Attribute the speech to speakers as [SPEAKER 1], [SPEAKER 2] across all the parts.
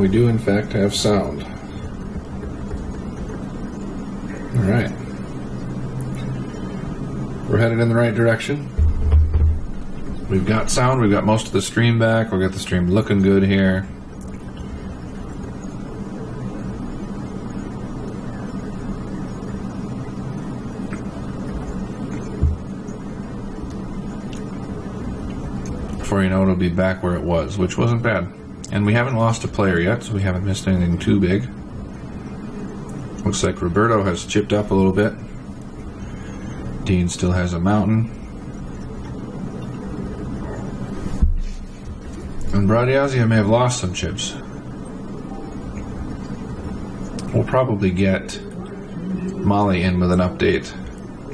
[SPEAKER 1] we do in fact have sound. Alright. We're headed in the right direction. We've got sound, we've got most of the stream back, we've got the stream looking good here. Before you know it'll be back where it was, which wasn't bad. And we haven't lost a player yet, so we haven't missed anything too big. Looks like Roberto has chipped up a little bit. Dean still has a mountain. And Bradiazia may have lost some chips. We'll probably get Molly in with an update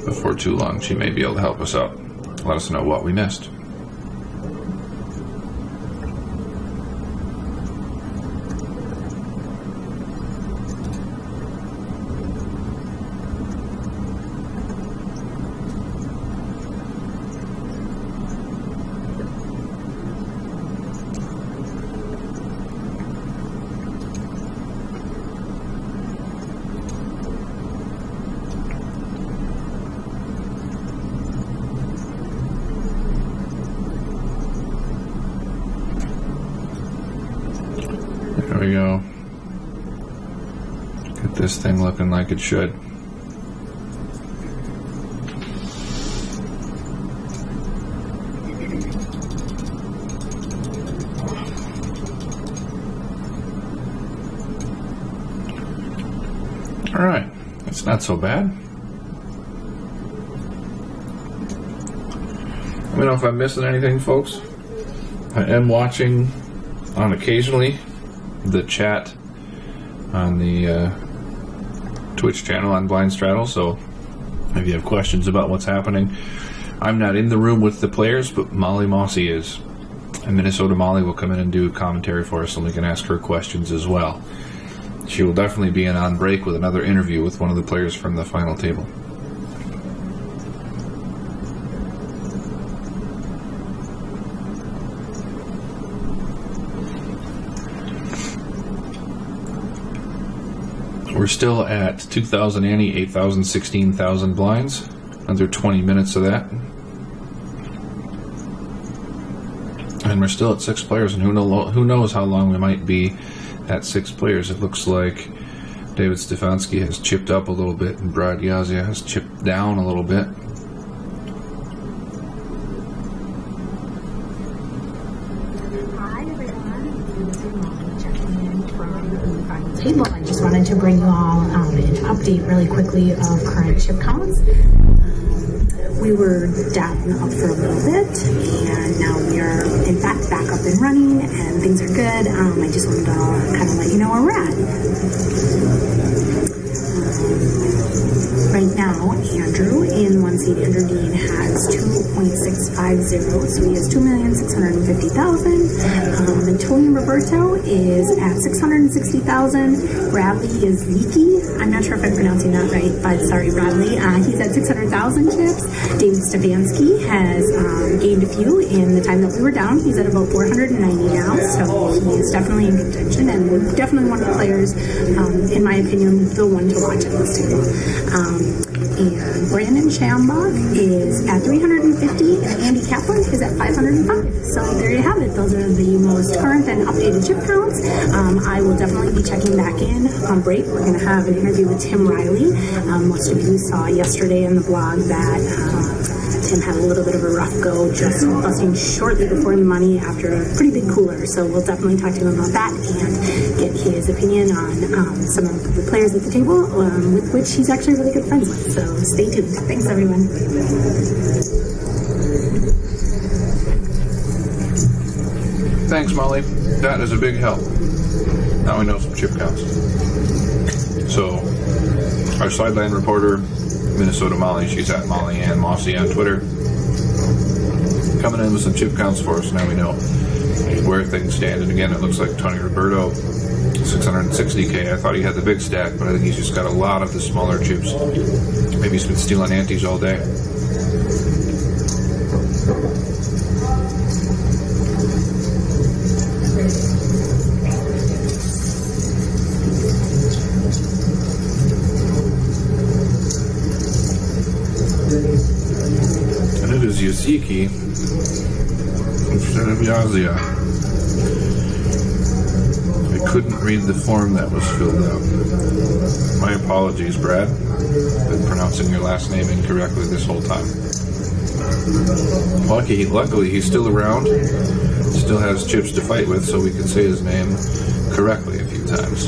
[SPEAKER 1] before too long. She may be able to help us out. Let us know what we missed. There we go. Get this thing looking like it should. Alright, that's not so bad. Let me know if I'm missing anything, folks. I am watching on occasionally the chat on the Twitch channel on Blind Straddle, so if you have questions about what's happening, I'm not in the room with the players, but Molly Mossy is. And Minnesota Molly will come in and do commentary for us, and we can ask her questions as well. She will definitely be in on break with another interview with one of the players from the final table. We're still at 2,000 ante, 8,000, 16,000 blinds. Another 20 minutes of that. And we're still at 6 players, and who knows how long we might be at 6 players. It looks like David Stefanski has chipped up a little bit, and Brad Yazia has chipped down a little bit.
[SPEAKER 2] Table. I just wanted to bring you all an update really quickly of current chip counts. We were down up for a little bit, and now we are in fact back up and running, and things are good. I just wanted to kind of let you know where we're at. Right now, Andrew in one seat under Dean has 2.650, so he has 2,650,000. And Tony Roberto is at 660,000. Bradley is leaky. I'm not sure if I'm pronouncing that right, but sorry, Bradley. He's at 600,000 chips. David Stefanski has gained a few in the time that we were down. He's at about 490 now, so he is definitely in contention, and we're definitely one of the players, in my opinion, the one to watch at this table. And Brandon Schambach is at 350, and Andy Kaplan is at 505. So there you have it. Those are the most current and updated chip counts. I will definitely be checking back in on break. We're going to have an interview with Tim Riley. Most of you saw yesterday in the blog that Tim had a little bit of a rough go, just busting shortly before the money after a pretty big cooler. So we'll definitely talk to him about that and get his opinion on some of the players at the table, with which he's actually really good friends with. So stay tuned. Thanks, everyone.
[SPEAKER 1] Thanks, Molly. That is a big help. Now we know some chip counts. So, our sideline reporter, Minnesota Molly, she's at Molly Ann Mossy on Twitter, coming in with some chip counts for us. Now we know where things stand. And again, it looks like Tony Roberto, 660K. I thought he had the big stack, but I think he's just got a lot of the smaller chips. Maybe he's been stealing antes all day. Ziki instead of Yazia. I couldn't read the form that was filled out. My apologies, Brad. Been pronouncing your last name incorrectly this whole time. Luckily, he's still around. Still has chips to fight with, so we can say his name correctly a few times.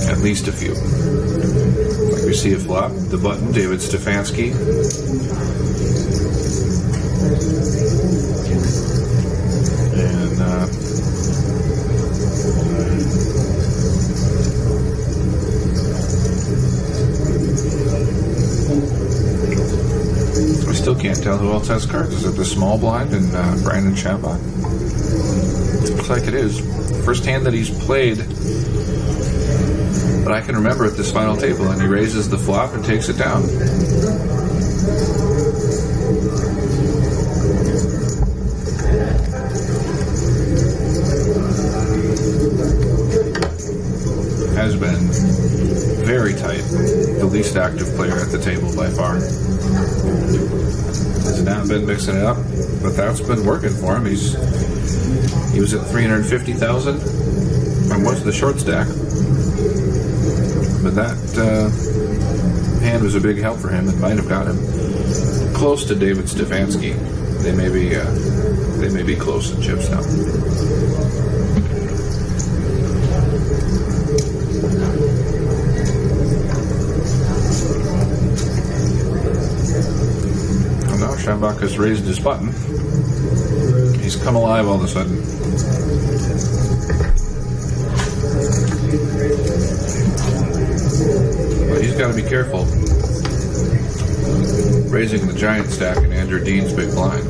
[SPEAKER 1] At least a few. Like we see a flop, the button, David Stefanski. And I still can't tell who else has cards. Is it the small blind and Brandon Shambach? Looks like it is. First hand that he's played that I can remember at this final table, and he raises the flop and takes it down. Has been very tight. The least active player at the table by far. Has not been mixing it up, but that's been working for him. He was at 350,000 and was the short stack. But that hand was a big help for him and might have got him close to David Stefanski. They may be close in chips now. And now Shambach has raised his button. He's come alive all of a sudden. But he's got to be careful raising the giant stack in Andrew Dean's big blind.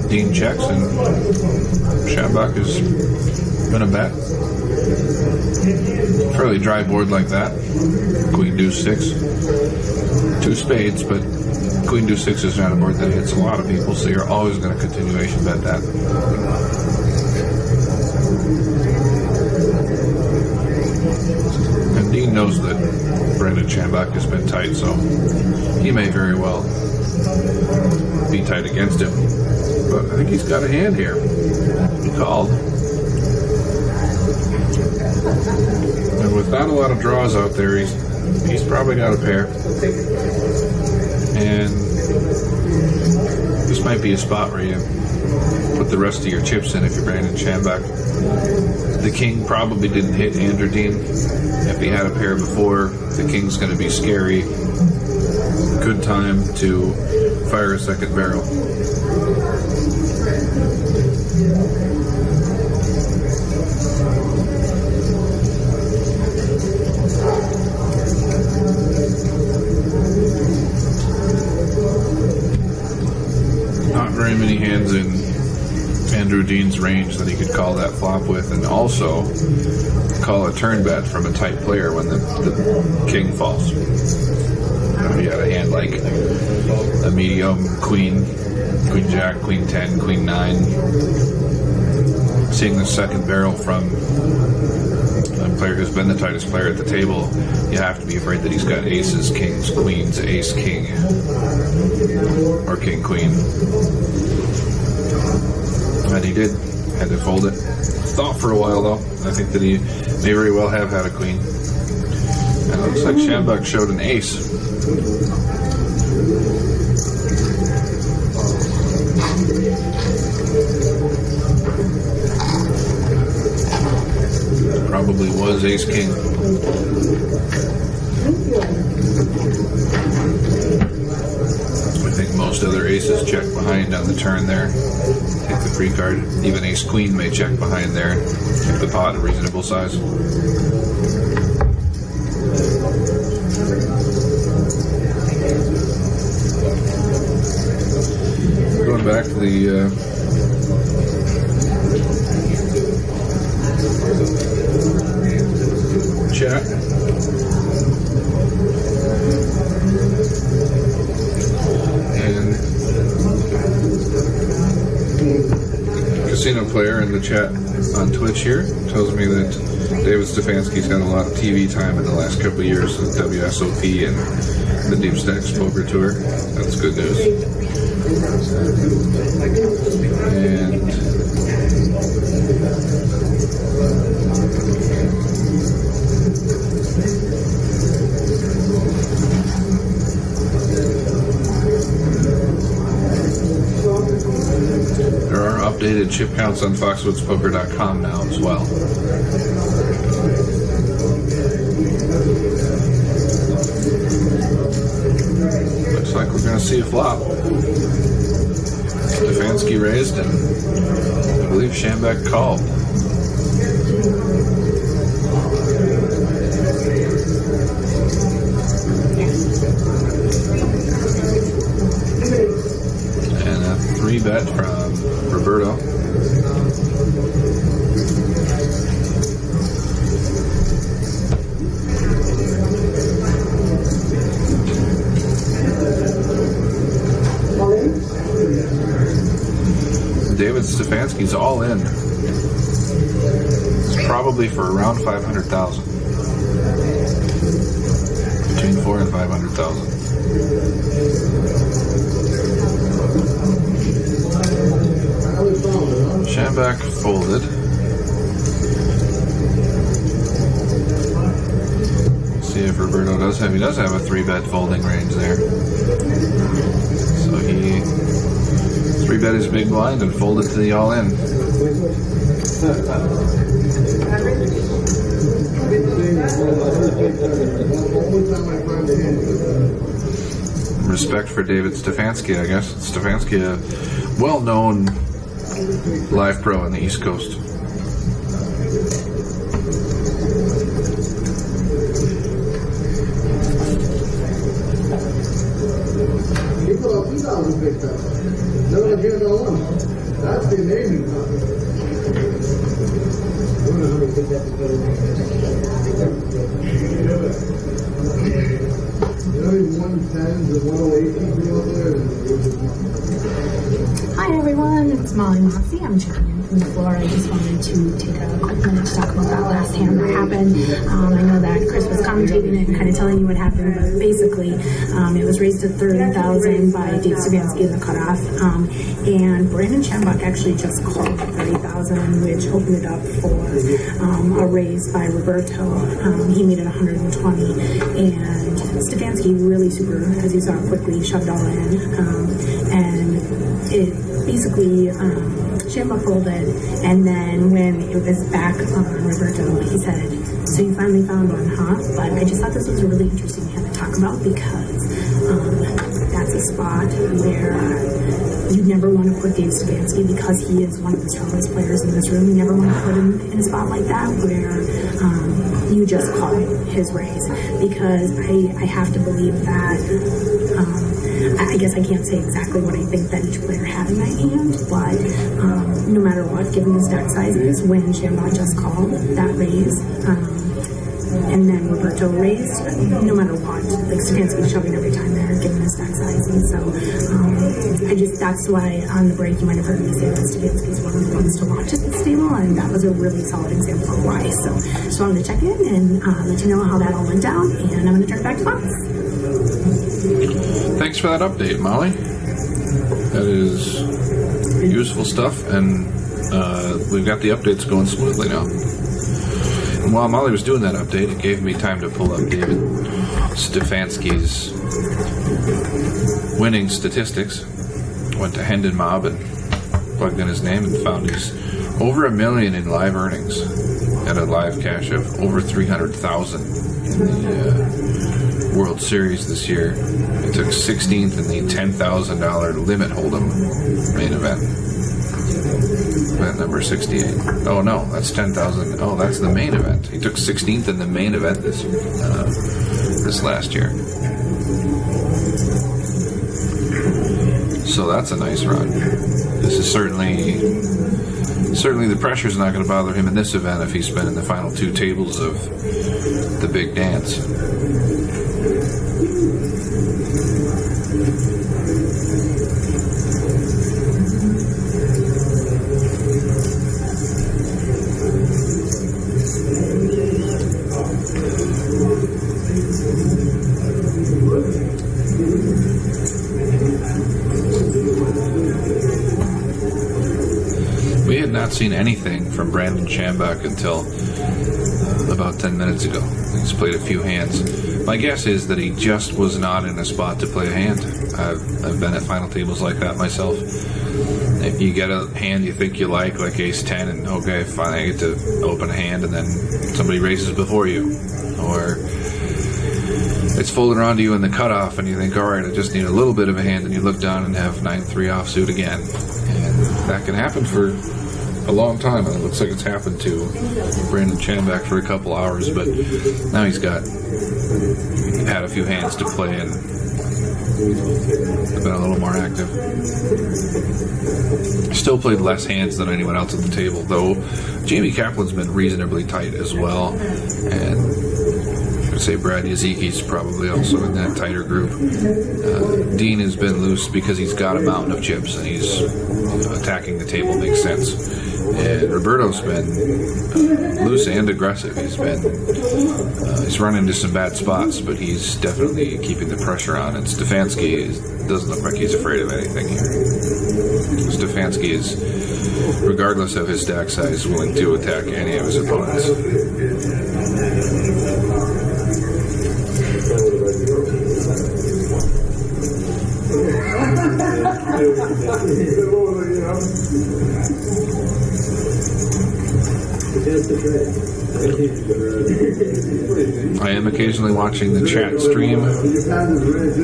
[SPEAKER 1] Dean checks and Shambach is gonna bet. Fairly dry board like that. Queen deuce six. Two spades, but queen deuce six is not a board that hits a lot of people, so you're always gonna continuation bet that. And Dean knows that Brendan Shambach has been tight, so he may very well be tight against him. But I think he's got a hand here. He called. And without a lot of draws out there, he's probably got a pair. And this might be a spot where you put the rest of your chips in if you're Brandon Shambach. The king probably didn't hit Andrew Dean. If he had a pair before, the king's going to be scary. Good time to fire a second barrel. Not very many hands in Andrew Dean's range that he could call that flop with, and also call a turn bet from a tight player when the king falls. You had a hand like a medium queen jack, queen 10, queen 9. Seeing the second barrel from a player who's been the tightest player at the table, you have to be afraid that he's got aces, kings, queens, ace, king, or king, queen. And he did. Had to fold it. Thought for a while, though. I think that he may very well have had a queen. And it looks like Shambach showed an ace. Probably was ace king. I think most other aces check behind on the turn there. Take the free card. Even ace queen may check behind there. Keep the pot a reasonable size. Going back to the chat. Claire in the chat on Twitch here tells me that David Stefanski's got a lot of TV time in the last couple of years with WSOP and the Deep Stacks Poker Tour. That's good news. And there are updated chip counts on foxwoodspoker.com now as well. Looks like we're going to see a flop. Stefanski raised and I believe Schambeck called. And a 3-bet from Roberto. David Stefanski's all in. It's probably for around 500,000. Between 4 and 500,000. Schambeck folded. See if Roberto does have. He does have a 3-bet folding range there. So he 3-bet his big blind and folded to the all-in. Respect for David Stefanski, I guess. Stefanski, a well-known live pro on the East Coast.
[SPEAKER 3] That's the naming.
[SPEAKER 2] Hi everyone, it's Molly Moxie. I'm checking in from the floor. I just wanted to take a quick minute to talk about that last hand that happened. I know that Chris was commentating it and kind of telling you what happened, but basically it was raised to 30,000 by Dave Stefanski in the cutoff, and Brandon Schambeck actually just called 30,000, which opened it up for a raise by Roberto. He made it 120, and Stefanski really super, as you saw quickly, shoved all in, and it basically Schambeck folded, and then when it was back on Roberto, he said, "So you finally found one, huh?" But I just thought this was a really interesting hand to talk about because that's a spot where you never want to put Dave Stefanski because he is one of the strongest players in this room. You never want to put him in a spot like that where you just call his raise, because I have to believe that I guess I can't say exactly what I think that each player had in that hand, but no matter what, given the stack sizes, when Schambeck just called that raise, and then Roberto raised, no matter what, like Stefanski's shoving every time there, given his stack size, and so that's why on the break you might have heard me say that Stefanski's one of the ones to watch at this table, and that was a really solid example of why. So just wanted to check in and let you know how that all went down, and I'm going to turn it back to Fox.
[SPEAKER 1] Thanks for that update, Molly. That is useful stuff, and we've got the updates going smoothly now. And while Molly was doing that update, it gave me time to pull up David Stefanski's winning statistics. Went to Hendon Mob and plugged in his name and found he's over $1 million in live earnings at a live cash of over 300,000 in the World Series this year. He took 16th in the $10,000 limit hold'em main event. Event number 68. Oh no, that's 10,000. Oh, that's the main event. He took 16th in the main event this last year. So that's a nice run. This is certainly the pressure's not going to bother him in this event if he's been in the final 2 tables of the big dance. not seen anything from Brandon Shambach until about 10 minutes ago. He's played a few hands. My guess is that he just was not in a spot to play a hand. I've been at final tables like that myself. If you get a hand you think you like ace-10, and okay, finally I get to open a hand, and then somebody raises before you. Or it's folded around to you in the cutoff, and you think, alright, I just need a little bit of a hand, and you look down and have 9-3 offsuit again. And that can happen for a long time, and it looks like it's happened to Brandon Shambach for a couple hours, but now he's had a few hands to play and been a little more active. Still played less hands than anyone else at the table, though Jamie Kaplan's been reasonably tight as well, and I'd say Brad Yazicki's probably also in that tighter group. Dean has been loose because he's got a mountain of chips and he's attacking the table makes sense. And Roberto's been loose and aggressive. He's run into some bad spots, but he's definitely keeping the pressure on. And Stefanski doesn't look like he's afraid of anything here. Stefanski is, regardless of his stack size, willing to attack any of his opponents. I am occasionally watching the chat stream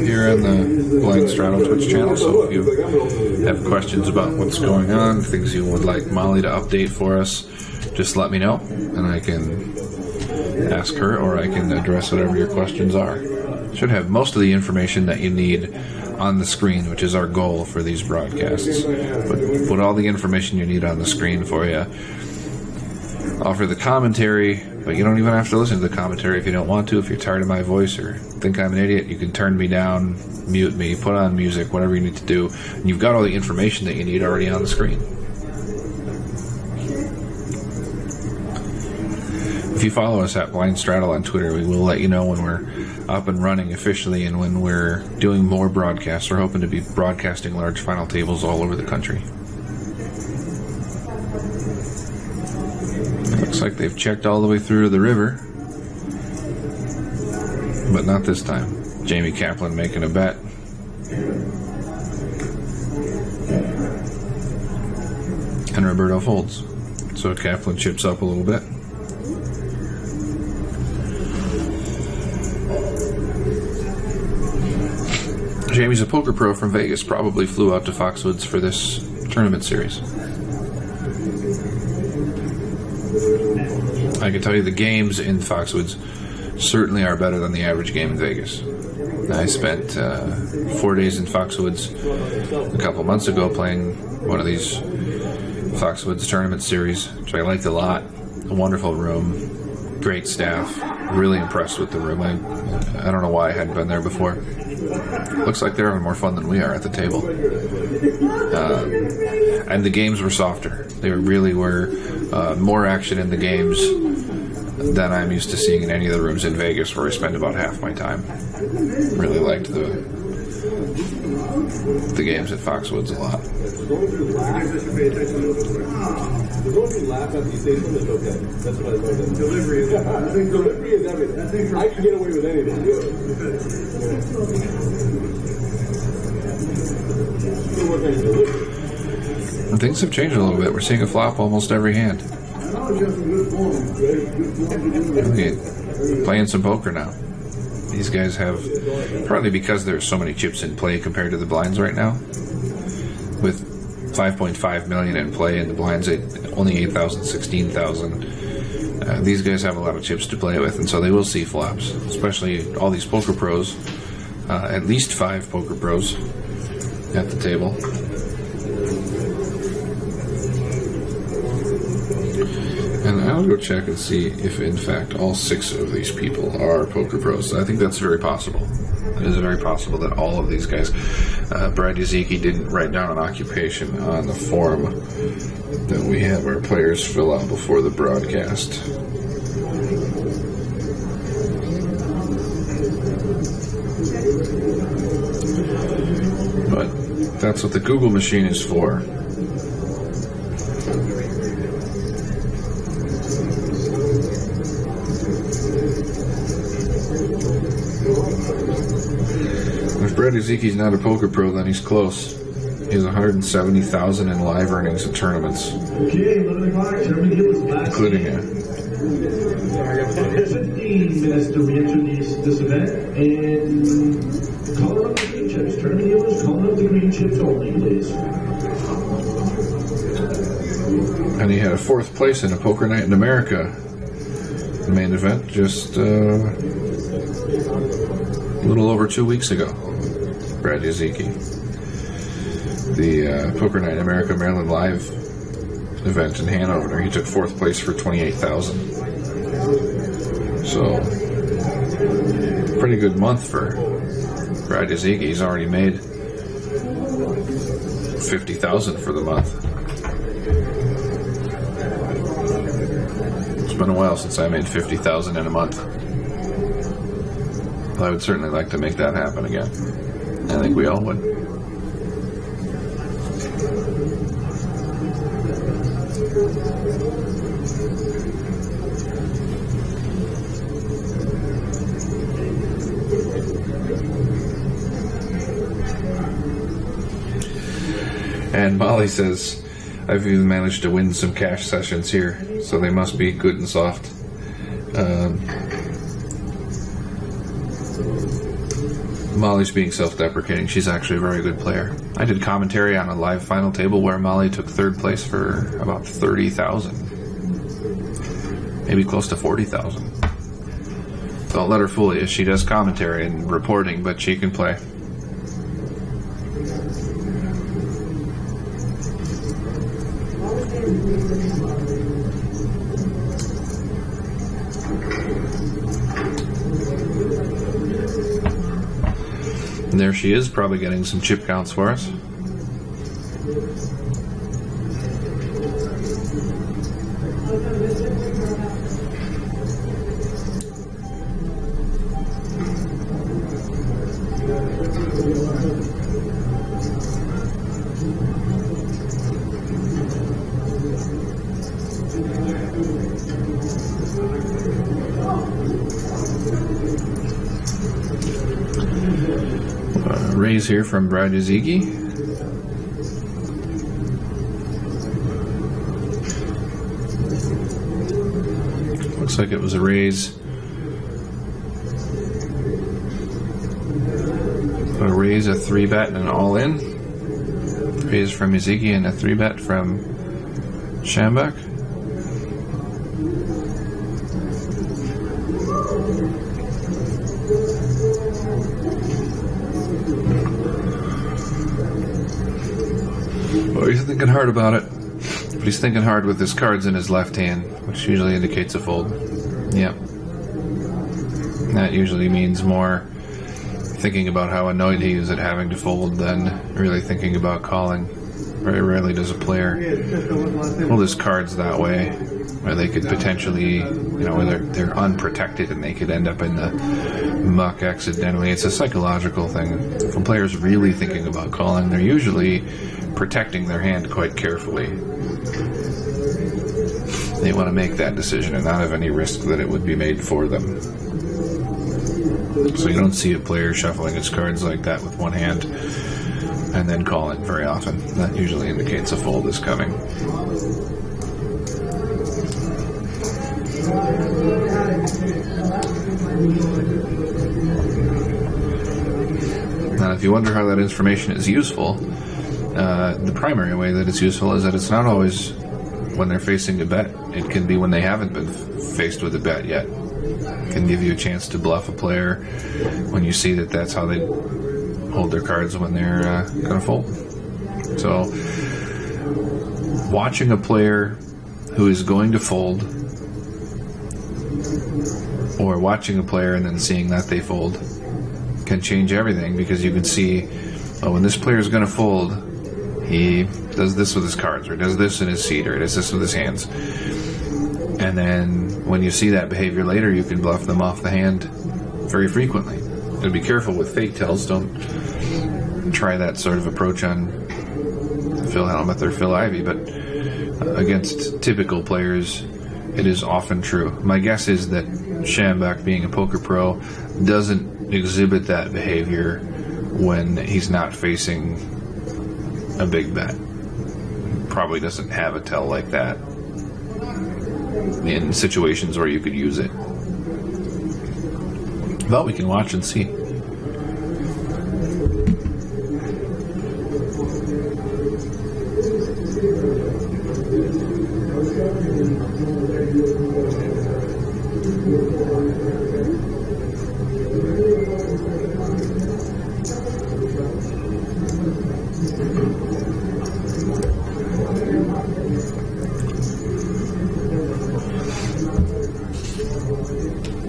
[SPEAKER 1] here on the Blind Straddle Twitch channel, so if you have questions about what's going on, things you would like Molly to update for us, just let me know, and I can ask her, or I can address whatever your questions are. Should have most of the information that you need on the screen, which is our goal for these broadcasts. But put all the information you need on the screen for you. Offer the commentary, but you don't even have to listen to the commentary if you don't want to. If you're tired of my voice or think I'm an idiot, you can turn me down, mute me, put on music, whatever you need to do. And you've got all the information that you need already on the screen. If you follow us at Blind Straddle on Twitter, we will let you know when we're up and running officially and when we're doing more broadcasts. We're hoping to be broadcasting large final tables all over the country. Looks like they've checked all the way through to the river, but not this time. Jamie Kaplan making a bet. And Roberto folds. So Kaplan chips up a little bit. Jamie's a poker pro from Vegas, probably flew out to Foxwoods for this tournament series. I can tell you the games in Foxwoods certainly are better than the average game in Vegas. I spent 4 days in Foxwoods a couple months ago playing one of these Foxwoods tournament series, which I liked a lot. A wonderful room, great staff, really impressed with the room. I don't know why I hadn't been there before. Looks like they're having more fun than we are at the table. And the games were softer. They really were more action in the games than I'm used to seeing in any of the rooms in Vegas, where I spend about half my time. Really liked the games at Foxwoods a lot.
[SPEAKER 3] Delivery is everything. I can get away with anything.
[SPEAKER 1] And things have changed a little bit. We're seeing a flop almost every hand. Okay, playing some poker now. These guys have, partly because there's so many chips in play compared to the blinds right now, with 5.5 million in play and the blinds at only 8,000, 16,000. These guys have a lot of chips to play with, and so they will see flops, especially all these poker pros, at least 5 poker pros at the table. And I'll go check and see if, in fact, all 6 of these people are poker pros. I think that's very possible. It is very possible that all of these guys... Brad Yazicki didn't write down an occupation on the form that we have our players fill out before the broadcast. But that's what the Google machine is for. If Brad Yazicki's not a poker pro, then he's close. He has 170,000 in live earnings at tournaments, including a
[SPEAKER 3] 15 minutes to reintroduce this event, and color up the green chips. Tournament dealers, color up the green chips only, please.
[SPEAKER 1] And he had a 4th place in a Poker Night in America main event just a little over 2 weeks ago. Brad Yazicki. The Poker Night in America Maryland Live event in Hanover. He took 4th place for $28,000. So, pretty good month for Brad Yazicki. He's already made $50,000 for the month. It's been a while since I made $50,000 in a month. I would certainly like to make that happen again. I think we all would. And Molly says, I've even managed to win some cash sessions here, so they must be good and soft. Molly's being self-deprecating. She's actually a very good player. I did commentary on a live final table where Molly took 3rd place for about $30,000. Maybe close to $40,000. Don't let her fool you. She does commentary and reporting, but she can play. And there she is, probably getting some chip counts for us. Raise here from Brad Yazicki. Looks like it was a raise. A raise, a 3-bet, and an all-in. Raise from Yazicki and a 3-bet from Schambach. Well, he's thinking hard about it, but he's thinking hard with his cards in his left hand, which usually indicates a fold. Yep. That usually means more thinking about how annoyed he is at having to fold than really thinking about calling. Very rarely does a player hold his cards that way, where they could potentially, where they're unprotected and they could end up in the muck accidentally. It's a psychological thing. If a player's really thinking about calling, they're usually protecting their hand quite carefully. They want to make that decision and not have any risk that it would be made for them. So you don't see a player shuffling his cards like that with one hand and then calling very often. That usually indicates a fold is coming. Now, if you wonder how that information is useful, the primary way that it's useful is that it's not always when they're facing a bet. It can be when they haven't been faced with a bet yet. It can give you a chance to bluff a player when you see that that's how they hold their cards when they're going to fold. So, watching a player who is going to fold, or watching a player and then seeing that they fold, can change everything, because you can see, when this player is going to fold, he does this with his cards, or does this in his seat, or does this with his hands. And then when you see that behavior later, you can bluff them off the hand very frequently. And be careful with fake tells. Don't try that sort of approach on Phil Hellmuth or Phil Ivey, but against typical players, it is often true. My guess is that Schambach, being a poker pro, doesn't exhibit that behavior when he's not facing a big bet. Probably doesn't have a tell like that in situations where you could use it. But we can watch and see.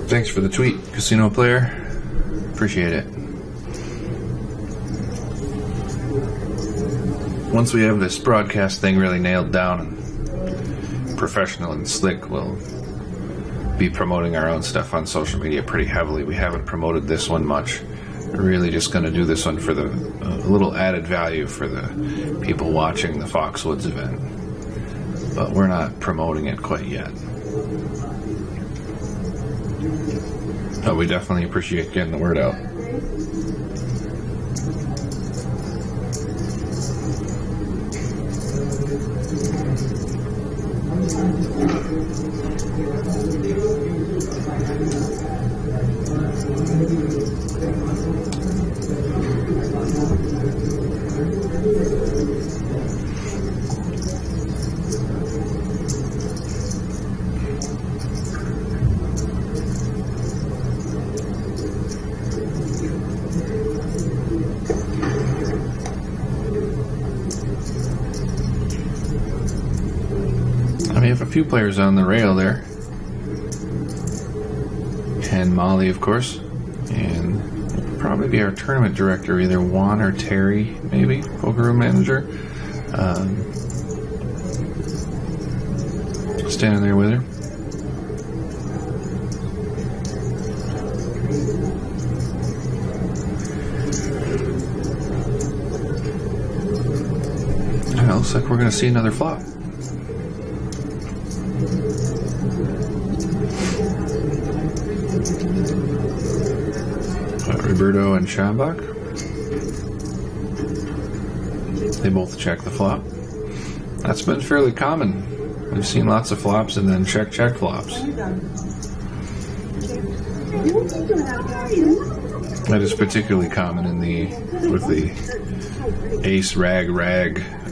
[SPEAKER 1] Thanks for the tweet, Casino Player. Appreciate it. Once we have this broadcast thing really nailed down and professional and slick, we'll be promoting our own stuff on social media pretty heavily. We haven't promoted this one much. We're really just going to do this one for the little added value for the people watching the Foxwoods event. But we're not promoting it quite yet. But we definitely appreciate getting the word out. We have a few players on the rail there. And Molly, of course. And it'll probably be our tournament director, either Juan or Terry, maybe, poker room manager. Standing there with her. And it looks like we're going to see another flop. Roberto and Schambach. They both check the flop. That's been fairly common. We've seen lots of flops and then check flops. That is particularly common with the ace rag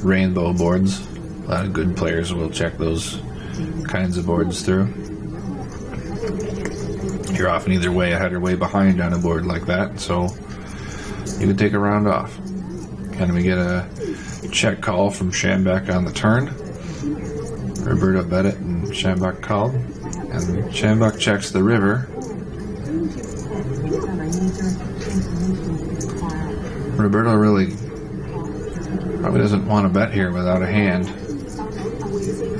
[SPEAKER 1] rainbow boards. A lot of good players will check those kinds of boards through. You're often either way ahead or way behind on a board like that, so you can take a round off. And we get a check call from Schambach on the turn. Roberto bet it and Schambach called. And Schambach checks the river. Roberto really probably doesn't want to bet here without a hand,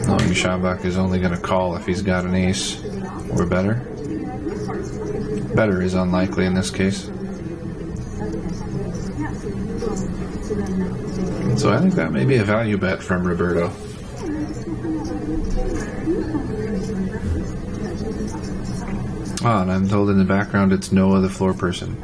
[SPEAKER 1] knowing Schambach is only going to call if he's got an ace or better. Better is unlikely in this case. So I think that may be a value bet from Roberto. Oh, and I'm told in the background it's Noah, the floor person.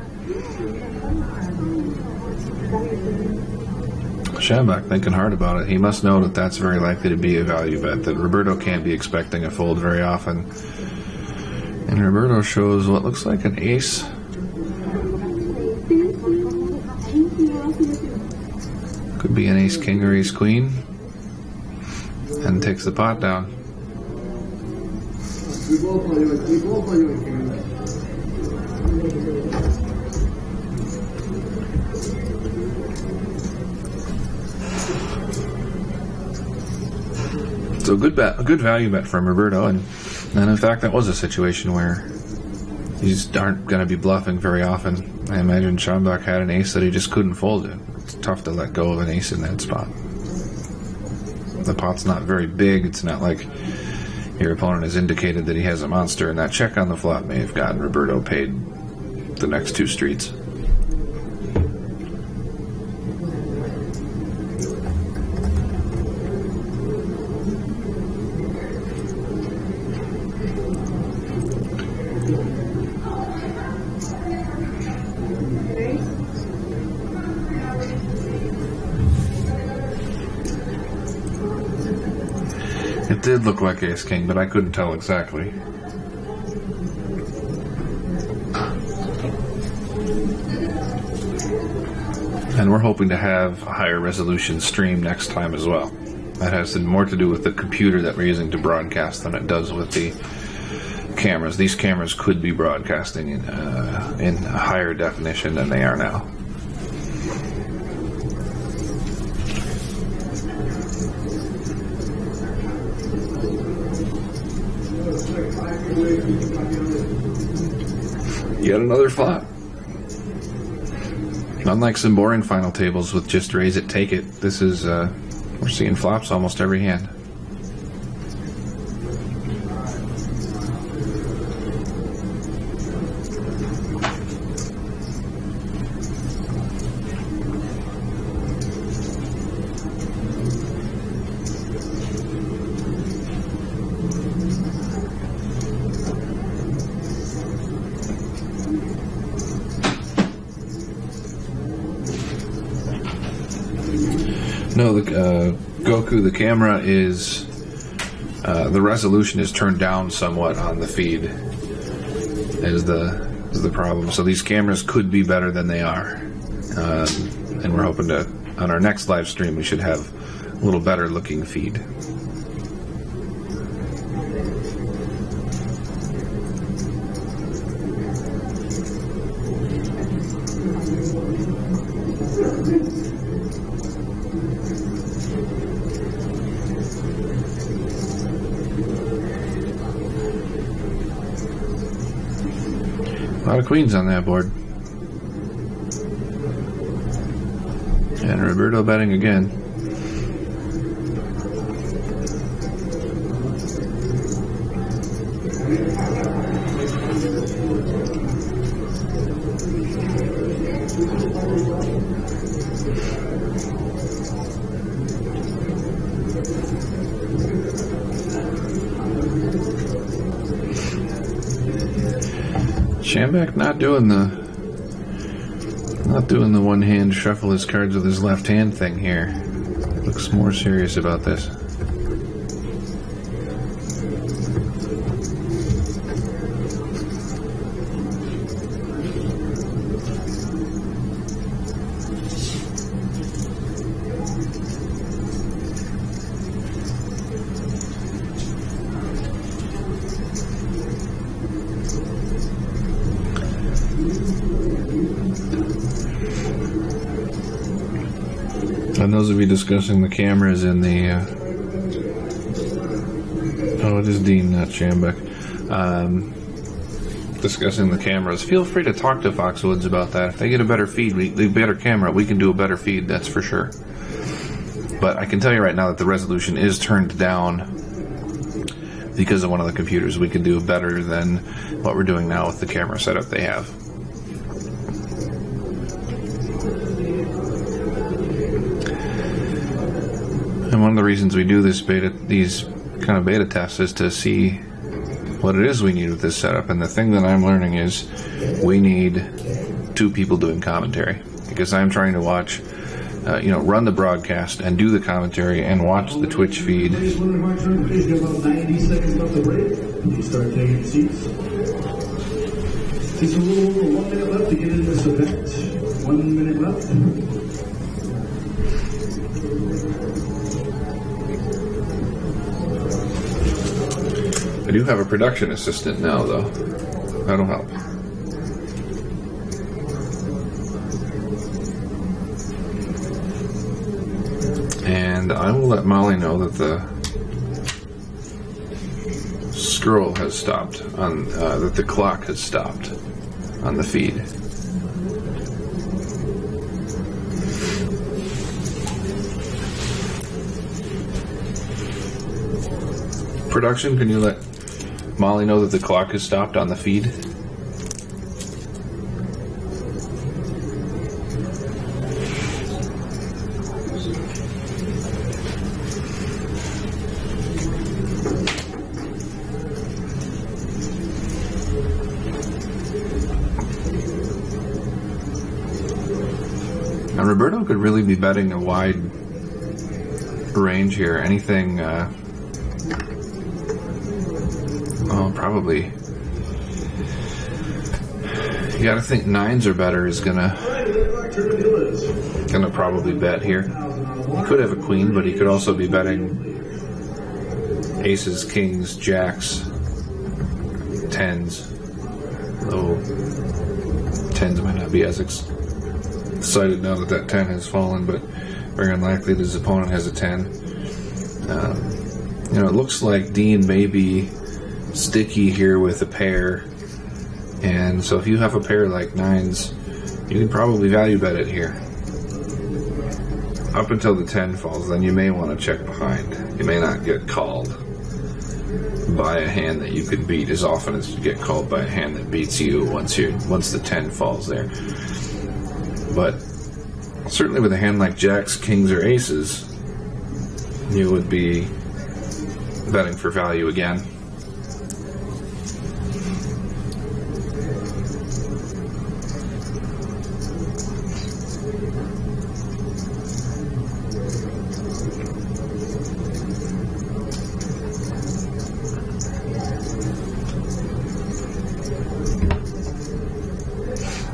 [SPEAKER 1] Schambach thinking hard about it. He must know that that's very likely to be a value bet, that Roberto can't be expecting a fold very often. And Roberto shows what looks like an ace. Could be an ace king or ace queen. And takes the pot down. So a good value bet from Roberto, and in fact that was a situation where you just aren't going to be bluffing very often. I imagine Schambach had an ace that he just couldn't fold it. It's tough to let go of an ace in that spot. The pot's not very big. It's not like your opponent has indicated that he has a monster, and that check on the flop may have gotten Roberto paid the next two streets. It did look like ace king, but I couldn't tell exactly. And we're hoping to have a higher resolution stream next time as well. That has more to do with the computer that we're using to broadcast than it does with the cameras. These cameras could be broadcasting in higher definition than they are now. Yet another flop. Unlike some boring final tables with just raise it, take it, this is, we're seeing flops almost every hand. No, the Goku, the camera is, the resolution is turned down somewhat on the feed, is the problem. So these cameras could be better than they are. And we're hoping to, on our next live stream, we should have a little better looking feed. A lot of queens on that board. And Roberto betting again. Shambach not doing the one hand shuffle his cards with his left hand thing here. Looks more serious about this. And those of you discussing the cameras in the it is Dean, not Shambach. Discussing the cameras, feel free to talk to Foxwoods about that. If they get a better feed, the better camera, we can do a better feed, that's for sure. But I can tell you right now that the resolution is turned down because of one of the computers. We can do better than what we're doing now with the camera setup they have. And one of the reasons we do these kind of beta tests is to see what it is we need with this setup. And the thing that I'm learning is we need two people doing commentary, because I'm trying to watch, run the broadcast and do the commentary and watch the Twitch feed.
[SPEAKER 3] About 90 seconds left to break. You start taking seats. It's a little over 1 minute left to get into this event. 1 minute left.
[SPEAKER 1] I do have a production assistant now, though. That'll help. And I will let Molly know that the scroll has stopped on that the clock has stopped on the feed. Production, can you let Molly know that the clock has stopped on the feed? Now Roberto could really be betting a wide range here. Anything Oh, probably. You gotta think nines or better is gonna probably bet here. He could have a queen, but he could also be betting aces, kings, jacks, tens. Though tens might not be as excited now that that 10 has fallen, but very unlikely that his opponent has a 10. You know, it looks like Dean may be sticky here with a pair, and so if you have a pair like nines, you can probably value bet it here. Up until the 10 falls, then you may want to check behind. You may not get called by a hand that you could beat as often as you get called by a hand that beats you once the 10 falls there. But certainly with a hand like jacks, kings, or aces, you would be betting for value again.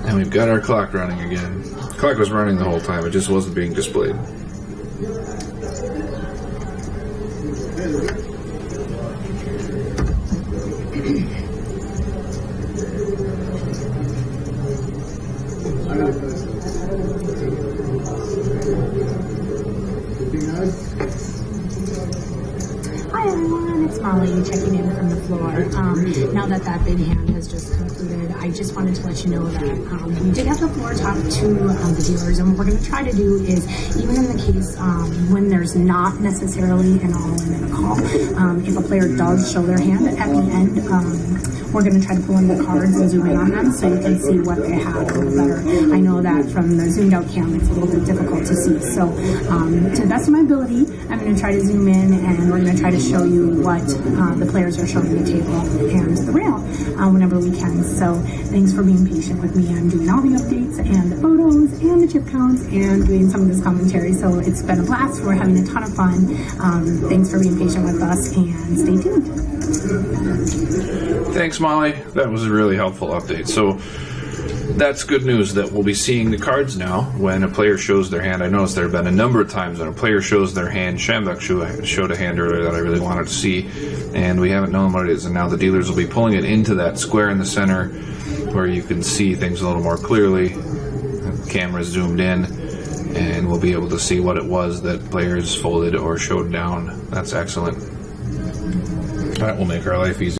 [SPEAKER 1] And we've got our clock running again. The clock was running the whole time, it just wasn't being displayed.
[SPEAKER 2] Hi everyone, it's Molly checking in from the floor. Now that big hand has just concluded, I just wanted to let you know that we did have the floor talk to the dealers, and what we're going to try to do is, even in the case when there's not necessarily an all-in and a call, if a player does show their hand at the end, we're going to try to pull in the cards and zoom in on them so you can see what they have a little better. I know that from the zoomed out cam it's a little bit difficult to see, so to the best of my ability, I'm going to try to zoom in, and we're going to try to show you what the players are showing the table and the rail whenever we can. So thanks for being patient with me. I'm doing all the updates and the photos and the chip counts and doing some of this commentary, so it's been a blast. We're having a ton of fun. Thanks for being patient with us, and stay tuned.
[SPEAKER 1] Thanks, Molly. That was a really helpful update. So that's good news that we'll be seeing the cards now when a player shows their hand. I noticed there have been a number of times when a player shows their hand. Shambuk showed a hand earlier that I really wanted to see, and we haven't known what it is, and now the dealers will be pulling it into that square in the center where you can see things a little more clearly. The camera zoomed in, and we'll be able to see what it was that players folded or showed down. That's excellent. That will make our life easier.